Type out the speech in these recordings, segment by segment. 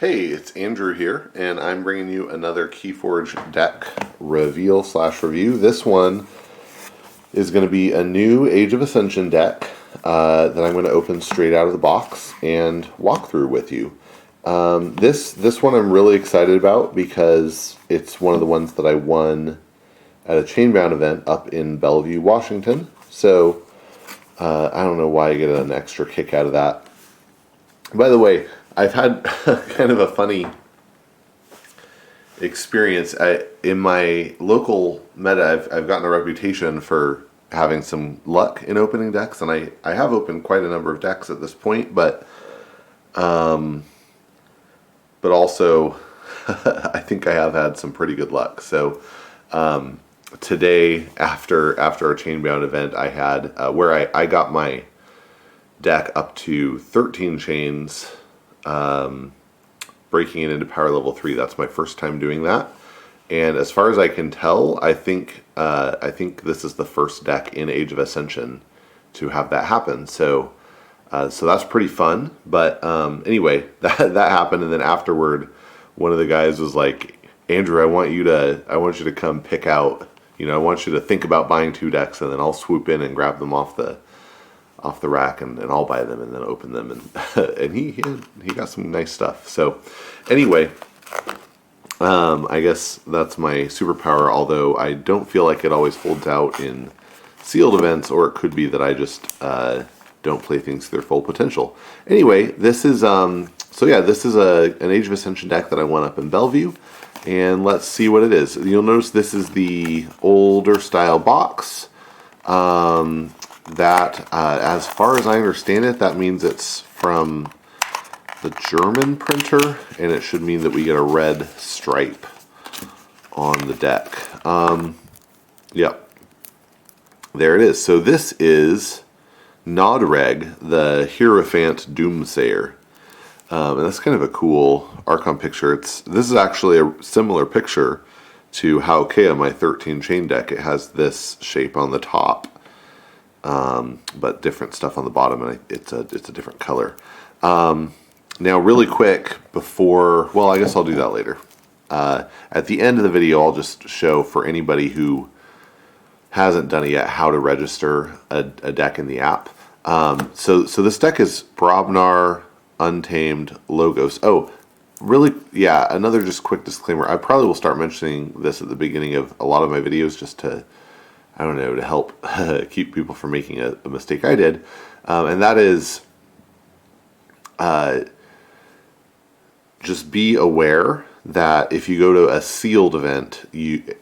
Hey, it's Andrew here, and I'm bringing you another Keyforge deck reveal/review. This one is going to be a new Age of Ascension deck that I'm going to open straight out of the box and walk through with you. This one I'm really excited about because it's one of the ones that I won at a chainbound event up in Bellevue, Washington. So I don't know why I get an extra kick out of that. By the way, I've had kind of a funny experience. In my local meta, I've gotten a reputation for having some luck in opening decks, and I have opened quite a number of decks at this point, but also I think I have had some pretty good luck. So today, after our chainbound event, I had where I got my deck up to 13 chains, breaking it into power level 3. That's my first time doing that, and as far as I can tell, I think this is the first deck in Age of Ascension to have that happen. So that's pretty fun. But anyway, that happened, and then afterward, one of the guys was like, "Andrew, I want you to come pick out. I want you to think about buying 2 decks, and then I'll swoop in and grab them off the rack, and I'll buy them and then open them." And he got some nice stuff. So anyway, I guess that's my superpower, although I don't feel like it always holds out in sealed events, or it could be that I just don't play things to their full potential. Anyway, this is this is an Age of Ascension deck that I won up in Bellevue, and let's see what it is. You'll notice this is the older style box. That, as far as I understand it, that means it's from the German printer, and it should mean that we get a red stripe on the deck. Yep. There it is. So this is Nodreg, the Hierophant Doomsayer. And that's kind of a cool Archon picture. This is actually a similar picture to Haokea, my 13 chain deck. It has this shape on the top, but different stuff on the bottom, and it's a different color. Now, really quick before, well, I guess I'll do that later. At the end of the video, I'll just show for anybody who hasn't done it yet how to register a deck in the app. So this deck is Brobnar, Untamed, Logos. Oh, really? Yeah. Another just quick disclaimer. I probably will start mentioning this at the beginning of a lot of my videos, just to, I don't know, to help keep people from making a mistake I did, and that is just be aware that if you go to a sealed event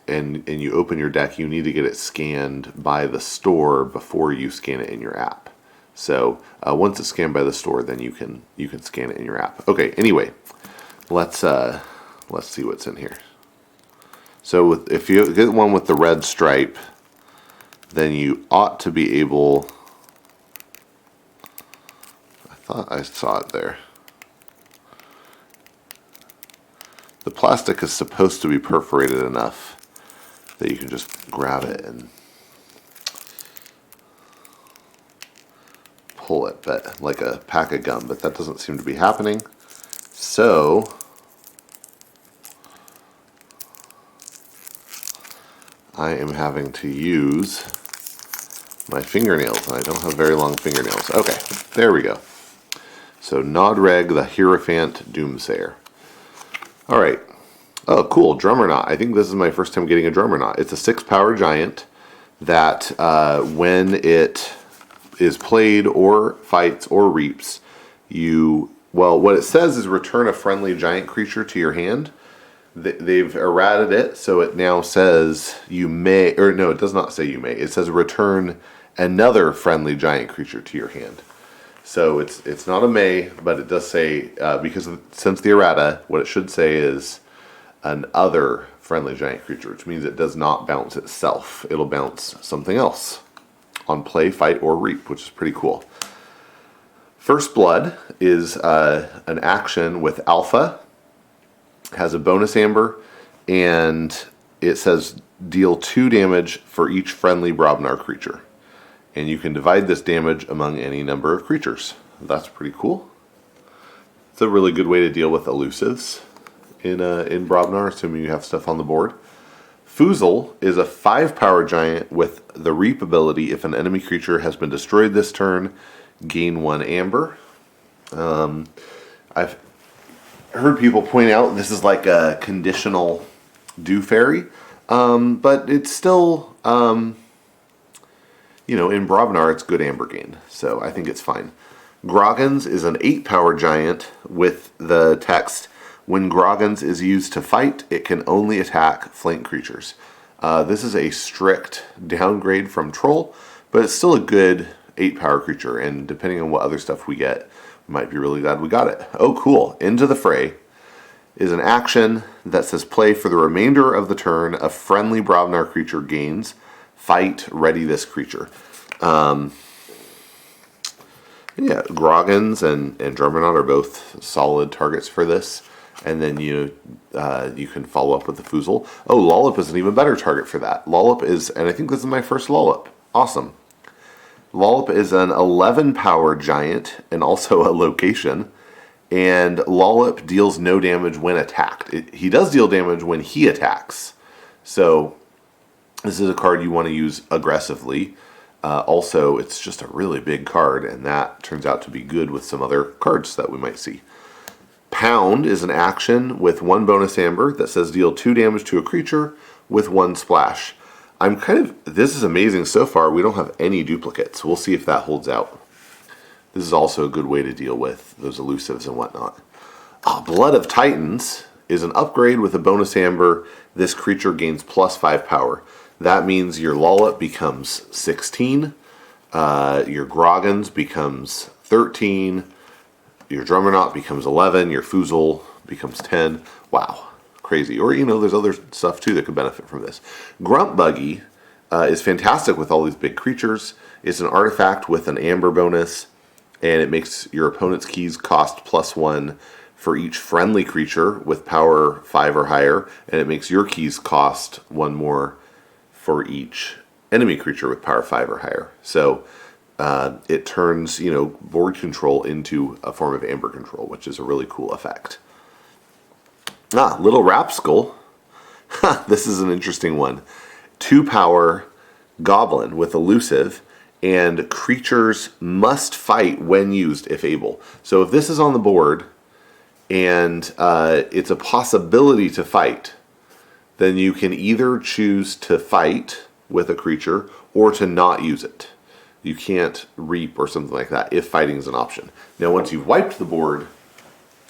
and you open your deck, you need to get it scanned by the store before you scan it in your app. So once it's scanned by the store, then you can scan it in your app. Okay. Anyway, let's see what's in here. So if you get one with the red stripe, then you ought to be able, I thought I saw it there. The plastic is supposed to be perforated enough that you can just grab it and pull it, but like a pack of gum, but that doesn't seem to be happening. So I am having to use my fingernails, and I don't have very long fingernails. Okay, there we go. So Nodreg, the Hierophant Doomsayer. All right. Oh, cool. Drummer Knot. I think this is my first time getting a Drummer Knot. It's a 6-power giant that when it is played or fights or reaps, what it says is return a friendly giant creature to your hand. They've errated it, so it now says you may, or no, it does not say you may. It says return another friendly giant creature to your hand. So it's not a may, but it does say, since the errata, what it should say is an other friendly giant creature, which means it does not bounce itself. It'll bounce something else on play, fight, or reap, which is pretty cool. First Blood is an action with Alpha. Has a bonus amber, and it says deal 2 damage for each friendly Brobnar creature. And you can divide this damage among any number of creatures. That's pretty cool. It's a really good way to deal with elusives in Brobnar, assuming you have stuff on the board. Foozle is a 5-power giant with the Reap ability. If an enemy creature has been destroyed this turn, gain 1 amber. I've heard people point out this is like a conditional Do Fairy, but it's still, in Brobnar it's good amber gain, so I think it's fine. Groggins is an 8-power giant with the text, when Groggins is used to fight, it can only attack flank creatures. This is a strict downgrade from Troll, but it's still a good 8-power creature, and depending on what other stuff we get, we might be really glad we got it. Oh, cool. Into the Fray is an action that says play for the remainder of the turn, a friendly Brobnar creature gains. Fight, ready this creature. Yeah, Groggins and Germinaut are both solid targets for this. And then you can follow up with the Foozle. Oh, Lollop is an even better target for that. Lollop is, and I think this is my first Lollop. Awesome. Lollop is an 11-power giant and also a location. And Lollop deals no damage when attacked. He does deal damage when he attacks. So this is a card you want to use aggressively. Also, it's just a really big card, and that turns out to be good with some other cards that we might see. Pound is an action with 1 bonus amber that says deal 2 damage to a creature with 1 splash. This is amazing so far. We don't have any duplicates. We'll see if that holds out. This is also a good way to deal with those elusives and whatnot. Blood of Titans is an upgrade with a bonus amber. This creature gains +5 power. That means your Lollop becomes 16, your Groggins becomes 13, your Drummerknot becomes 11, your Foozle becomes 10. Wow, crazy. Or, there's other stuff too that could benefit from this. Grunt Buggy is fantastic with all these big creatures. It's an artifact with an amber bonus, and it makes your opponent's keys cost +1 for each friendly creature with power 5 or higher, and it makes your keys cost 1 more for each enemy creature with power 5 or higher. So it turns, board control into a form of amber control, which is a really cool effect. Little Rapskull. This is an interesting one. 2-power goblin with elusive, and creatures must fight when used if able. So if this is on the board and it's a possibility to fight, then you can either choose to fight with a creature or to not use it. You can't reap or something like that if fighting is an option. Now, once you've wiped the board,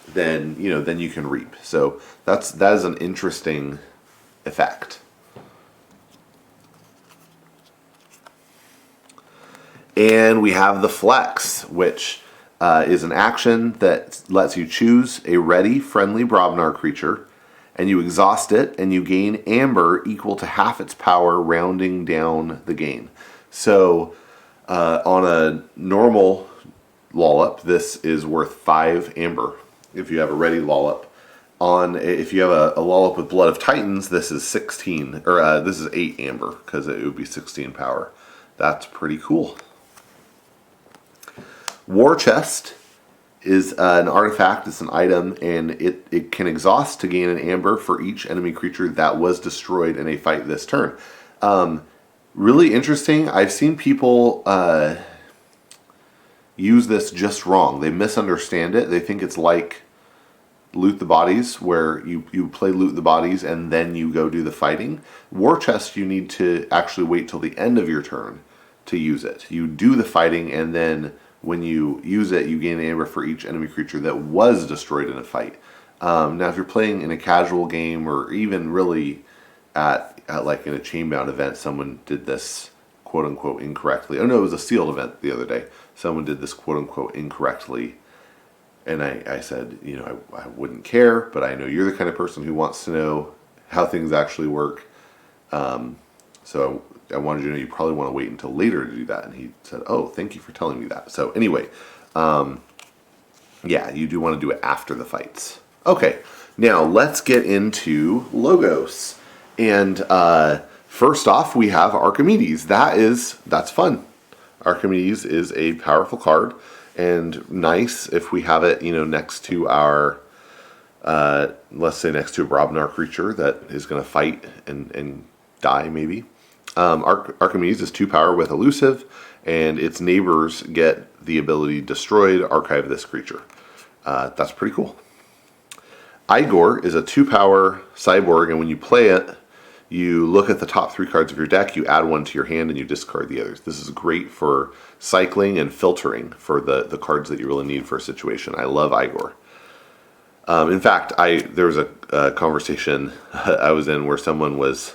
then you can reap. So that is an interesting effect. And we have the Flex, which is an action that lets you choose a ready, friendly Brobnar creature, and you exhaust it, and you gain amber equal to half its power, rounding down the gain. So on a normal Lollop, this is worth 5 amber if you have a ready Lollop. If you have a Lollop with Blood of Titans, this is 16, or this is 8 amber, because it would be 16 power. That's pretty cool. War Chest is an artifact, it's an item, and it can exhaust to gain an amber for each enemy creature that was destroyed in a fight this turn. Really interesting. I've seen people use this just wrong. They misunderstand it. They think it's like Loot the Bodies, where you play Loot the Bodies and then you go do the fighting. War Chest, you need to actually wait till the end of your turn to use it. You do the fighting, and then when you use it, you gain amber for each enemy creature that was destroyed in a fight. Now, if you're playing in a casual game, or even really at like in a chainbound event, someone did this quote unquote incorrectly. Oh no, it was a sealed event the other day. Someone did this quote unquote incorrectly, and I said, I wouldn't care, but I know you're the kind of person who wants to know how things actually work. So I wanted you to know you probably want to wait until later to do that. And he said, oh, thank you for telling me that. So anyway, yeah, you do want to do it after the fights. Okay, now let's get into logos. And first off, we have Archimedes. That's fun. Archimedes is a powerful card, and nice if we have it, next to our, let's say next to a Brobnar creature that is going to fight and die maybe. Archimedes is 2 power with elusive, and its neighbors get the ability destroyed, archive this creature. That's pretty cool. Igor is a 2 power cyborg, and when you play it, you look at the top 3 cards of your deck, you add 1 to your hand, and you discard the others. This is great for cycling and filtering for the cards that you really need for a situation. I love Igor. In fact, there was a conversation I was in where someone was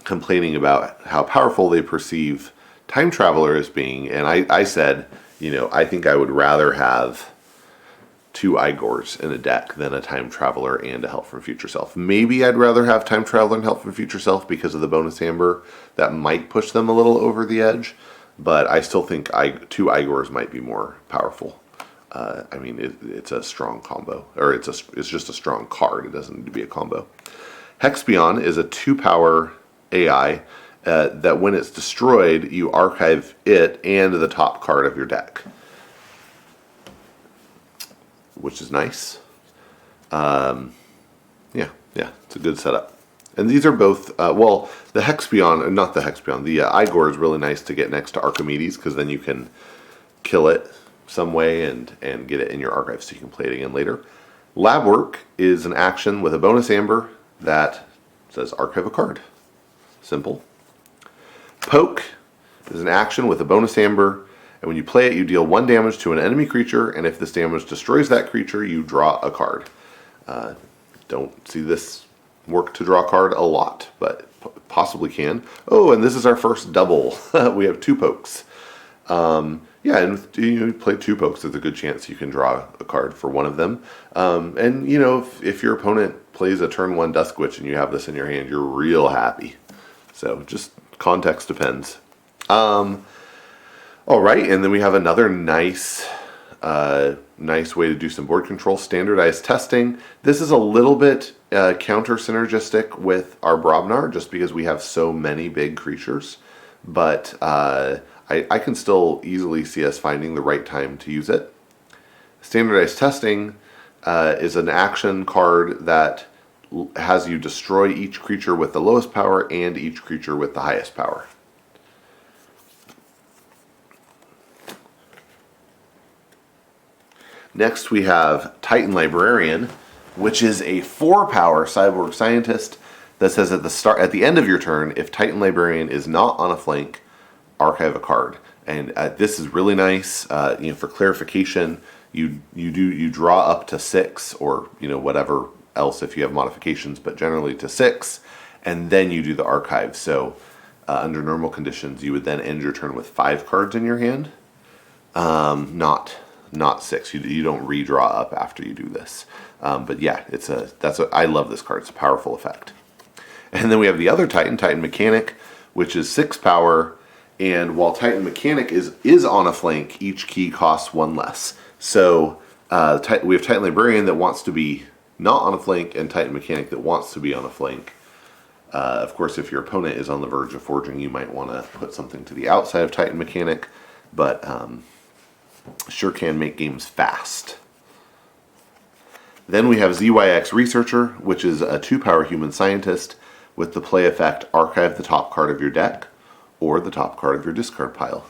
complaining about how powerful they perceive Time Traveler as being, and I said, I think I would rather have 2 Igors in a deck than a Time Traveler and a Help from Future Self. Maybe I'd rather have Time Traveler and Help from Future Self because of the bonus amber. That might push them a little over the edge, but I still think 2 Igors might be more powerful. It's a strong combo, or it's just a strong card. It doesn't need to be a combo. Hexbion is a 2 power AI that when it's destroyed, you archive it and the top card of your deck, which is nice. Yeah, it's a good setup. And these are both, the Hexbion, not the Hexbion, the Igor is really nice to get next to Archimedes, because then you can kill it some way and get it in your archive so you can play it again later. Lab Work is an action with a bonus amber that says archive a card. Simple. Poke is an action with a bonus amber, and when you play it, you deal 1 damage to an enemy creature, and if this damage destroys that creature, you draw a card. Don't see this work to draw a card a lot, but possibly can. Oh, and this is our first double. We have 2 pokes. And you play 2 pokes, there's a good chance you can draw a card for one of them. If your opponent plays a turn 1 Dusk Witch and you have this in your hand, you're real happy. So just context depends. All right, and then we have another nice way to do some board control, standardized testing. This is a little bit counter synergistic with our Brobnar, just because we have so many big creatures. But I can still easily see us finding the right time to use it. Standardized testing is an action card that has you destroy each creature with the lowest power and each creature with the highest power. Next we have Titan Librarian, which is a 4 power cyborg scientist that says at the end of your turn, if Titan Librarian is not on a flank, archive a card. And this is really nice. For clarification, you draw up to 6, or whatever else if you have modifications, but generally to 6, and then you do the archive. So under normal conditions, you would then end your turn with 5 cards in your hand. Not 6. You don't redraw up after you do this. But yeah, I love this card. It's a powerful effect. And then we have the other Titan Mechanic, which is 6 power. And while Titan Mechanic is on a flank, each key costs 1 less. So we have Titan Librarian that wants to be not on a flank, and Titan Mechanic that wants to be on a flank. Of course, if your opponent is on the verge of forging, you might want to put something to the outside of Titan Mechanic, but sure can make games fast. Then we have ZYX Researcher, which is a 2 power human scientist with the play effect archive the top card of your deck or the top card of your discard pile.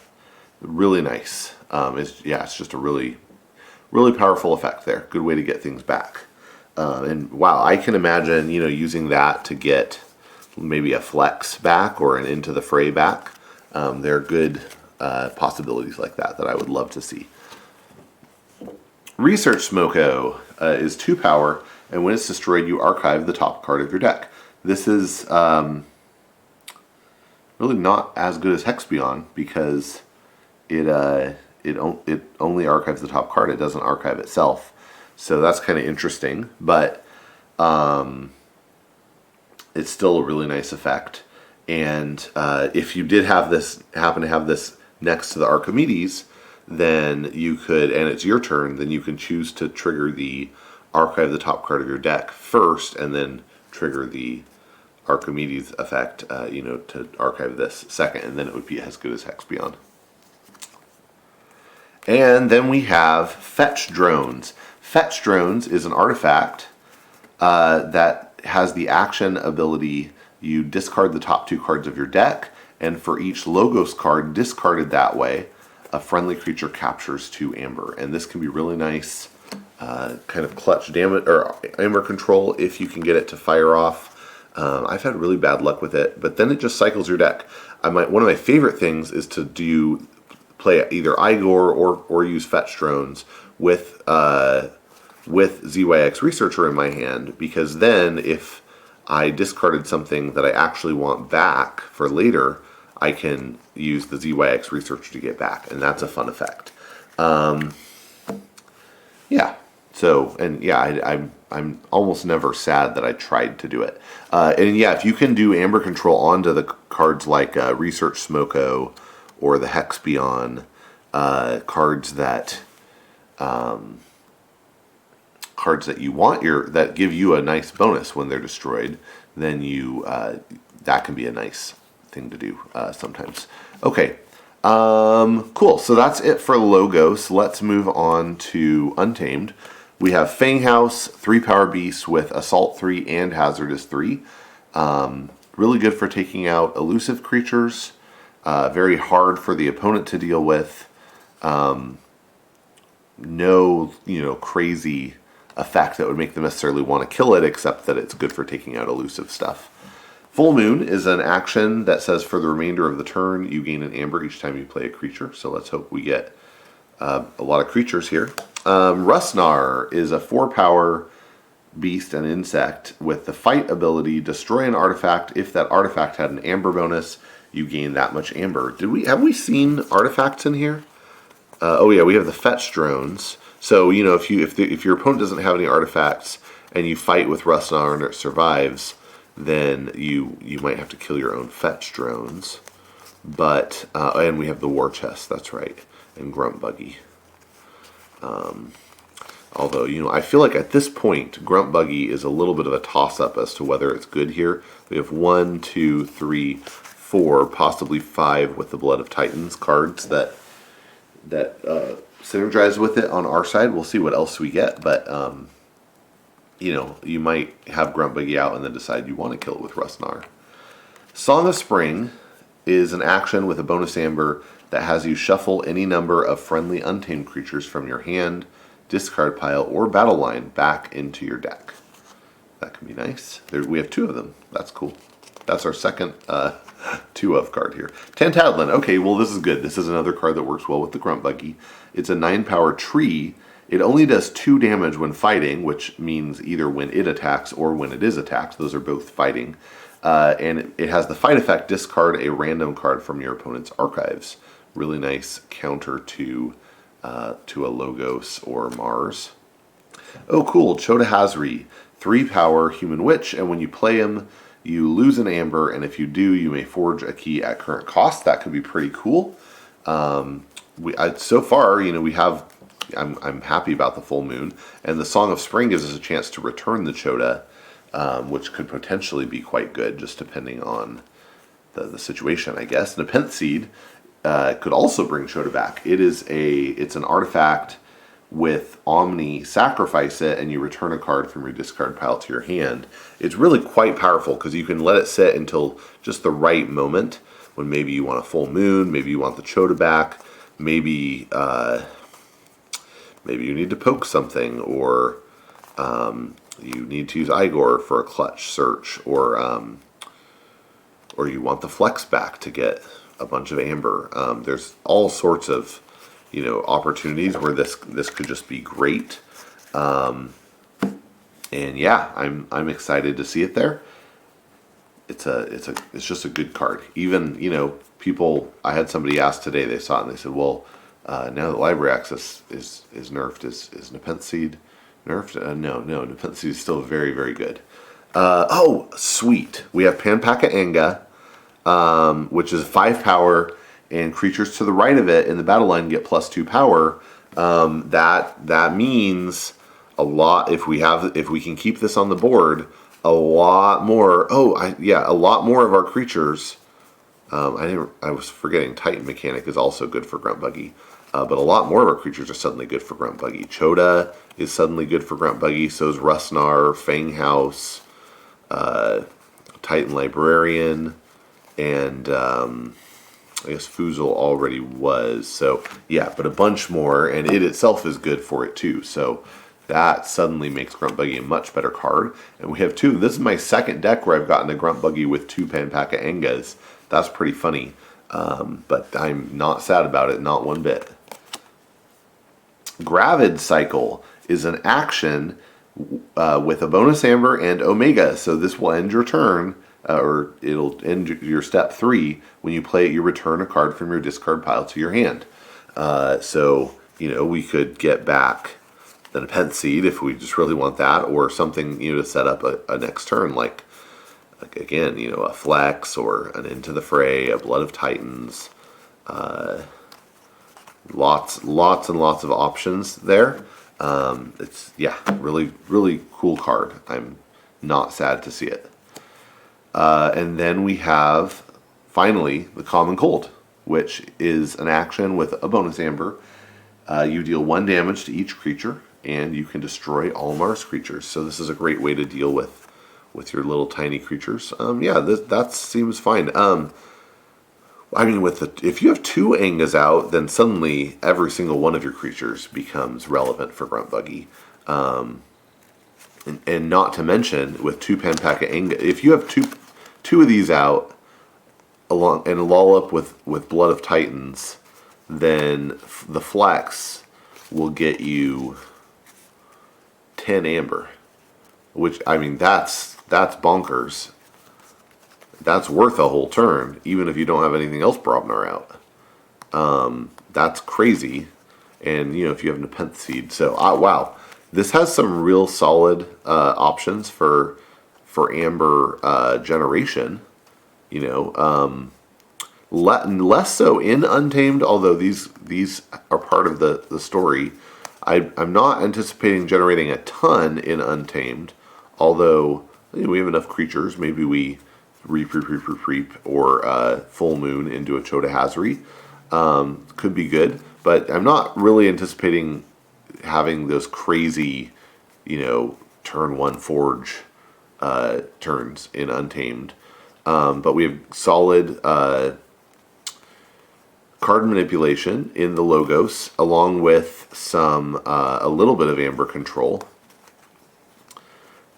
Really nice. It's just a really, really powerful effect there. Good way to get things back. And wow, I can imagine, using that to get maybe a flex back or an into the fray back. There are good possibilities like that I would love to see. Research Smoko is 2 power, and when it's destroyed, you archive the top card of your deck. This is really not as good as Hexbion because it only archives the top card. It doesn't archive itself. So that's kind of interesting, but it's still a really nice effect. And if you did happen to have this next to the Archimedes, then you could, and it's your turn, then you can choose to trigger the archive the top card of your deck first, and then trigger the Archimedes effect, to archive this second, and then it would be as good as Hexbion. And then we have Fetch Drones. Fetch Drones is an artifact that has the action ability, you discard the top 2 cards of your deck, and for each Logos card discarded that way, a friendly creature captures 2 amber. And this can be really nice, kind of clutch damage or amber control if you can get it to fire off. I've had really bad luck with it, but then it just cycles your deck. One of my favorite things is to play either Igor or use Fetch Drones with ZYX Researcher in my hand, because then if I discarded something that I actually want back for later, I can use the ZYX Researcher to get back, and that's a fun effect. Yeah. So, and yeah, I'm almost never sad that I tried to do it. And yeah, if you can do Amber Control onto the cards like Research Smoko or the Hex Beyond, cards that you want that give you a nice bonus when they're destroyed, then that can be a nice thing to do sometimes. Okay. Cool. So that's it for Logos. Let's move on to Untamed. We have Fanghouse, 3 power beasts with Assault 3 and Hazardous 3. Really good for taking out elusive creatures. Very hard for the opponent to deal with. No, crazy effect that would make them necessarily want to kill it, except that it's good for taking out elusive stuff. Full Moon is an action that says for the remainder of the turn, you gain an amber each time you play a creature. So let's hope we get a lot of creatures here. Rustnar is a 4 power beast and insect with the fight ability, destroy an artifact. If that artifact had an amber bonus, you gain that much amber. Have we seen artifacts in here? Oh yeah, we have the Fetch Drones. So if your opponent doesn't have any artifacts and you fight with Rustnar and it survives, then you might have to kill your own Fetch Drones. But and we have the War Chest, that's right, and Grunt Buggy. Although, I feel like at this point, Grunt Buggy is a little bit of a toss-up as to whether it's good here. We have 1, 2, 3, 4, possibly 5 with the Blood of Titans cards that synergize with it on our side. We'll see what else we get, but you might have Grunt Buggy out and then decide you want to kill it with Rustnar. Song of Spring is an action with a bonus amber that has you shuffle any number of friendly untamed creatures from your hand, discard pile, or battle line back into your deck. That can be nice. We have 2 of them. That's cool. That's our second 2 of card here. Tantadlin. Okay, well this is good. This is another card that works well with the Grunt Buggy. It's a 9 power tree. It only does 2 damage when fighting, which means either when it attacks or when it is attacked. Those are both fighting. And it has the fight effect, discard a random card from your opponent's archives. Really nice counter to a Logos or Mars. Oh cool, Chota Hazri. 3 power human witch, and when you play him, you lose an amber, and if you do, you may forge a key at current cost. That could be pretty cool. So far, I'm happy about the Full Moon, and the Song of Spring gives us a chance to return the Chota, which could potentially be quite good, just depending on the situation, I guess. Nepenthe Seed could also bring Chota back. It's an artifact with Omni, sacrifice it, and you return a card from your discard pile to your hand. It's really quite powerful because you can let it sit until just the right moment, when maybe you want a full moon, maybe you want the Chota back, maybe you need to poke something, or you need to use Igor for a clutch search, or you want the flex back to get a bunch of amber. There's all sorts of opportunities where this could just be great. And yeah, I'm excited to see it there. It's just a good card. Even people. I had somebody ask today. They saw it and they said, "Well, now that library access is nerfed, is Nepenthe Seed nerfed?" No, Nepenthe Seed is still very, very good. Oh, sweet. We have Panpaka Anga, which is 5 power, and creatures to the right of it in the battle line get +2 power. That means a lot. If we can keep this on the board, a lot more. A lot more of our creatures. I was forgetting Titan Mechanic is also good for Grunt Buggy. but a lot more of our creatures are suddenly good for Grunt Buggy. Chota is suddenly good for Grunt Buggy, so is Rustnar, Fanghouse, Titan Librarian, and I guess Foozle already was. So yeah, but a bunch more, and it itself is good for it too. So that suddenly makes Grunt Buggy a much better card. And we have two. This is my second deck where I've gotten a Grunt Buggy with 2 Panpaca Engas. That's pretty funny. But I'm not sad about it, not one bit. Gravid Cycle is an action with a bonus Amber and Omega. So this will end your turn, or it'll end your step 3. When you play it, you return a card from your discard pile to your hand. So, you know, we could get back the Nepenthe Seed if we just really want that, or something, you know, to set up a next turn, like again, you know, a Flex or an Into the Fray, a Blood of Titans. Lots and lots of options there. It's, yeah, really cool card. I'm not sad to see it. And then we have, finally, the Common Cold, which is an action with a bonus Amber. You deal 1 damage to each creature, and you can destroy all Mars creatures. So this is a great way to deal with your little tiny creatures. Yeah, that seems fine. I mean, if you have 2 Angas out, then suddenly every single one of your creatures becomes relevant for Grunt Buggy. And not to mention, with 2 Panpaca Anga, if you have two of these out, along and lull up with Blood of Titans, then the Flex will get you 10 Amber. Which, I mean, that's bonkers. That's worth a whole turn, even if you don't have anything else Brobnar out. That's crazy. And, you know, if you have Nepenthe Seed. So, wow. This has some real solid options for Amber generation. You know, less so in Untamed, although these are part of the story. I'm not anticipating generating a ton in Untamed, although, you know, we have enough creatures. Maybe we reap, or Full Moon into a Chota Hazari. Could be good, but I'm not really anticipating having those crazy, you know, turn 1 Forge turns in Untamed. But we have solid card manipulation in the Logos, along with some a little bit of Amber control,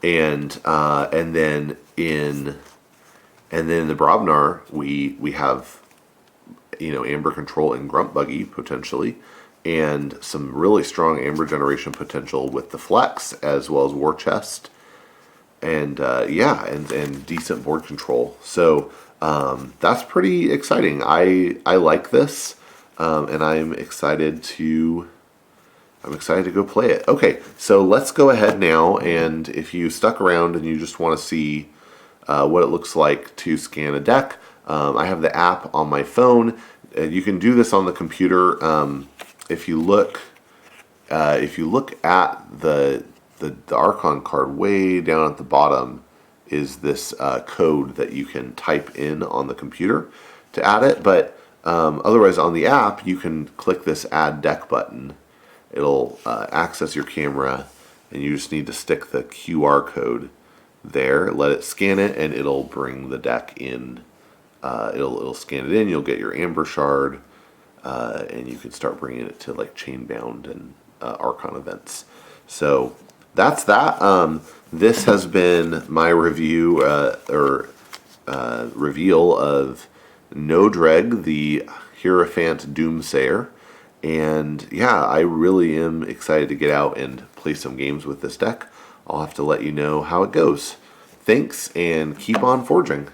and then in the Brobnar we have, you know, Amber control and Grunt Buggy potentially, and some really strong Amber generation potential with the Flex as well as War Chest, and yeah, and decent board control. So that's pretty exciting. I like this, and I'm excited to go play it. Okay, so let's go ahead now, and if you stuck around and you just want to see what it looks like to scan a deck, I have the app on my phone. You can do this on the computer. If you look at the Archon card, way down at the bottom is this code that you can type in on the computer to add it. But otherwise, on the app, you can click this Add Deck button. It'll access your camera, and you just need to stick the QR code there, let it scan it, and it'll bring the deck in. It'll scan it in. You'll get your Amber Shard, and you can start bringing it to like chainbound and Archon events. So that's that. This has been my review reveal of Nodreg, the Hierophant Doomsayer. And yeah, I really am excited to get out and play some games with this deck. I'll have to let you know how it goes. Thanks, and keep on forging.